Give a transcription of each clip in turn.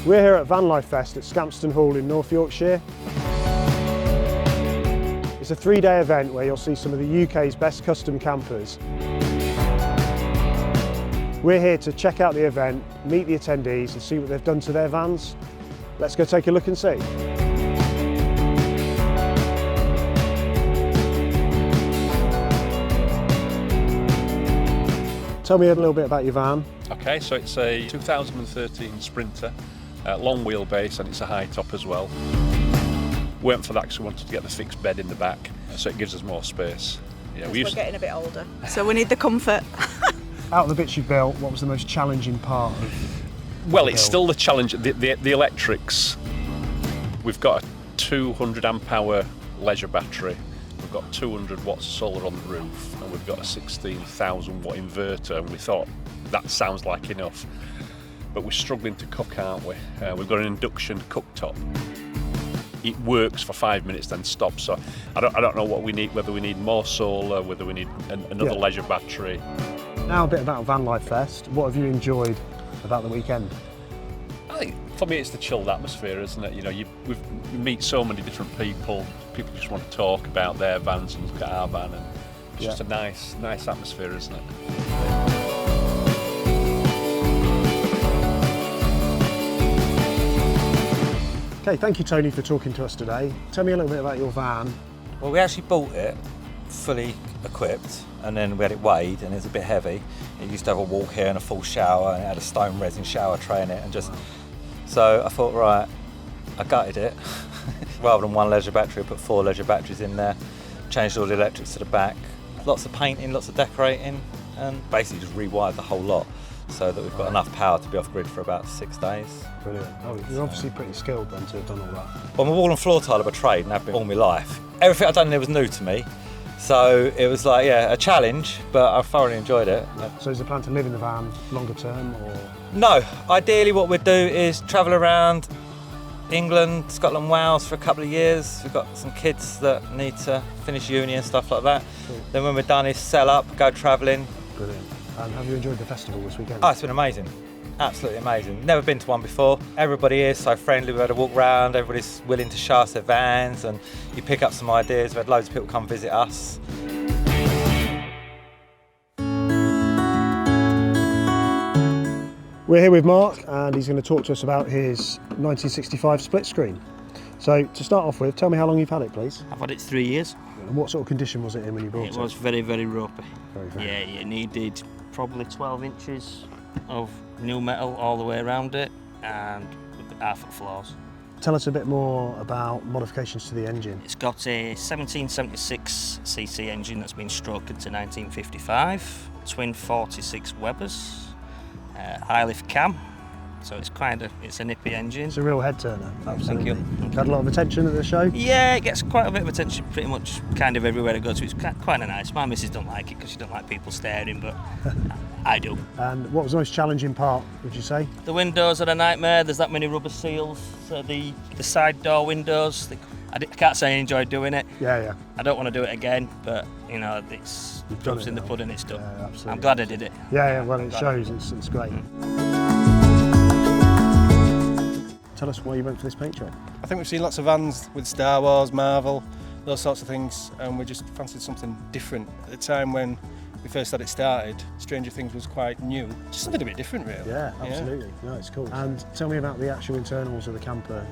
We're here at Van Life Fest at Scampston Hall in North Yorkshire. It's a 3-day event where you'll see some of the UK's best custom campers. We're here to check out the event, meet the attendees and see what they've done to their vans. Let's go take a look and see. Tell me a little bit about your van. Okay, so it's a 2013 Sprinter, long wheelbase, and it's a high top as well. We went for that because we wanted to get the fixed bed in the back, so it gives us more space. Yeah, we're getting a bit older, so we need the comfort. Out of the bits you built, what was the most challenging part of Well, it's still the challenge, the electrics. We've got a 200 amp hour leisure battery, we've got 200 watts solar on the roof, and we've got a 16,000 watt inverter, and we thought that sounds like enough. But we're struggling to cook, aren't we? We've got an induction cooktop. It works for 5 minutes, then stops. So I don't know what we need, whether we need more solar, whether we need another leisure battery. Now a bit about Van Life Fest. What have you enjoyed about the weekend? I think for me it's the chilled atmosphere, isn't it? You know, we meet so many different people. People just want to talk about their vans and look at our van, and it's just a nice atmosphere, isn't it? Okay, thank you Tony for talking to us today. Tell me a little bit about your van. Well, we actually bought it fully equipped, and then we had it weighed, and it's a bit heavy. It used to have a wall here and a full shower, and it had a stone resin shower tray in it, and so I thought, right, I gutted it. Rather than one leisure battery, I put 4 leisure batteries in there, changed all the electrics to the back, lots of painting, lots of decorating, and basically just rewired the whole lot so that we've got enough power to be off grid for about 6 days. Brilliant. Oh, you're obviously pretty skilled then to have done all that. Well, I'm a wall and floor tiler by trade and have been all my life. Everything I've done there was new to me. So it was like, a challenge, but I thoroughly enjoyed it. So is the plan to live in the van longer term, or? No, ideally what we'd do is travel around England, Scotland, Wales for a couple of years. We've got some kids that need to finish uni and stuff like that. Cool. Then when we're done is sell up, go travelling. Brilliant. And have you enjoyed the festival this weekend? Oh, it's been amazing. Absolutely amazing. Never been to one before. Everybody is so friendly. We had a walk round. Everybody's willing to show us their vans, and you pick up some ideas. We had loads of people come visit us. We're here with Mark, and he's going to talk to us about his 1965 split screen. So to start off with, tell me how long you've had it, please. I've had it 3 years. And what sort of condition was it in when you bought it? It was very, very ropey. Very. Yeah, it needed probably 12 inches of new metal all the way around it, and half-foot floors. Tell us a bit more about modifications to the engine. It's got a 1776cc engine that's been stroked to 1955, twin 46 Webers, high lift cam, so it's a nippy engine. It's a real head turner. Absolutely. Thank you. Had a lot of attention at the show? Yeah, it gets quite a bit of attention pretty much kind of everywhere it goes to. It's quite nice. My missus don't like it because she don't like people staring, but I do. And what was the most challenging part, would you say? The windows are a nightmare. There's that many rubber seals. So the side door windows, I can't say I enjoyed doing it. Yeah. I don't want to do it again, but it's proof's in the pudding, it's done. Yeah, absolutely. I'm glad I did it. Yeah, well, it shows. It's great. Tell us why you went for this paint job. I think we've seen lots of vans with Star Wars, Marvel, those sorts of things, and we just fancied something different. At the time when we first had it started, Stranger Things was quite new. Just something a bit different, really. Yeah, absolutely. Yeah. No, it's cool. And tell me about the actual internals of the camper.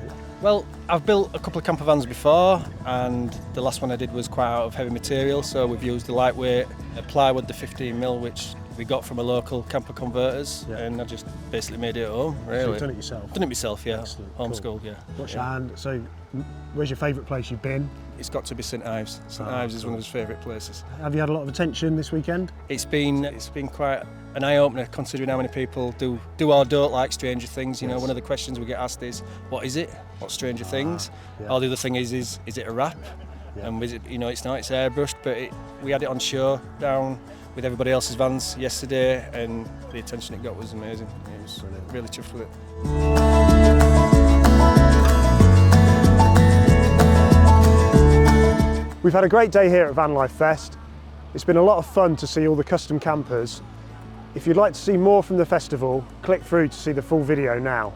Well, I've built a couple of camper vans before, and the last one I did was quite out of heavy material, so we've used the lightweight plywood, the 15mm, which we got from a local camper converters, and I just basically made it at home, really. So you've done it yourself? Done it myself, yeah. Excellent. Homeschooled, cool. Yeah. And so, where's your favourite place you've been? It's got to be St Ives. St Ives is one of his favourite places. Have you had a lot of attention this weekend? It's been quite an eye-opener, considering how many people do or don't like Stranger Things. You know, one of the questions we get asked is, what is it? What's Stranger Things? Or the other thing is it a wrap? Yeah. And is it, it's not, it's airbrushed, but we had it on show down with everybody else's vans yesterday, and the attention it got was amazing. It was really chuffed with it. We've had a great day here at Van Life Fest. It's been a lot of fun to see all the custom campers. If you'd like to see more from the festival, click through to see the full video now.